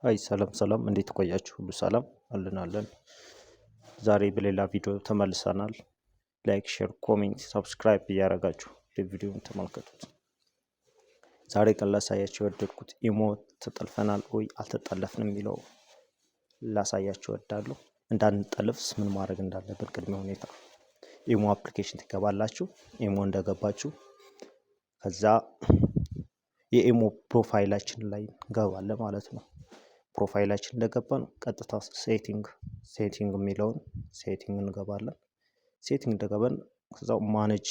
አይ ሰላም ሰላም፣ እንዴት ቆያችሁ? ሁሉ ሰላም አለን። ዛሬ በሌላ ቪዲዮ ተመልሰናል። ላይክ፣ ሼር፣ ኮሜንት፣ ሰብስክራይብ እያደረጋችሁ ቪዲዮውን ተመልከቱት። ዛሬ ቀን ላሳያችሁ የወደድኩት ኢሞ ተጠልፈናል ወይ አልተጠለፍንም የሚለው ላሳያችሁ እወዳለሁ። እንዳንጠልፍስ ምን ማድረግ እንዳለብን ቅድመ ሁኔታ። ኢሞ አፕሊኬሽን ትገባላችሁ። ኢሞ እንደገባችሁ ከዛ የኢሞ ፕሮፋይላችን ላይ እንገባለን ማለት ነው። ፕሮፋይላችን እንደገባን ቀጥታ ሴቲንግ የሚለውን ሴቲንግ እንገባለን። ሴቲንግ እንደገባን ከዛው ማኔጅ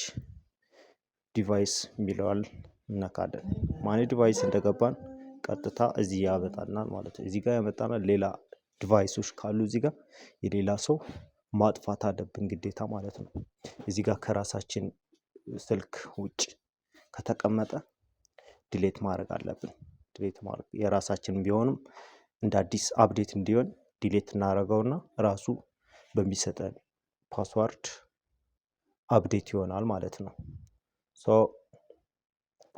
ዲቫይስ የሚለዋል እነካለን። ማኔጅ ዲቫይስ እንደገባን ቀጥታ እዚህ ያመጣናል ማለት ነው። እዚህ ጋር ያመጣናል። ሌላ ዲቫይሶች ካሉ እዚህ ጋር የሌላ ሰው ማጥፋት አለብን ግዴታ ማለት ነው። እዚህ ጋር ከራሳችን ስልክ ውጭ ከተቀመጠ ዲሌት ማድረግ አለብን። ዲሌት ማድረግ የራሳችን ቢሆንም እንደ አዲስ አፕዴት እንዲሆን ዲሌት እናደርገውና ራሱ በሚሰጠን ፓስዋርድ አፕዴት ይሆናል ማለት ነው።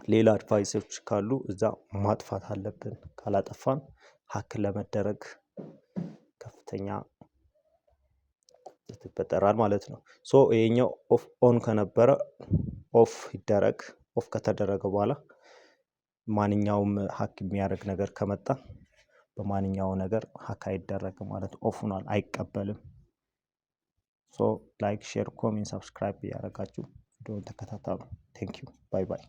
ሌላ ዲቫይሶች ካሉ እዛ ማጥፋት አለብን። ካላጠፋን ሀክ ለመደረግ ከፍተኛ ይፈጠራል ማለት ነው። ይሄኛው ኦን ከነበረ ኦፍ ይደረግ። ኦፍ ከተደረገ በኋላ ማንኛውም ሀክ የሚያደርግ ነገር ከመጣ በማንኛውም ነገር ሀክ አይደረግም ማለት ኦፍ ሆኗል፣ አይቀበልም። ላይክ፣ ሼር፣ ኮሜንት፣ ሰብስክራይብ እያደረጋችሁ ቪዲዮውን ተከታተሉ። ቴንክ ዩ ባይ ባይ።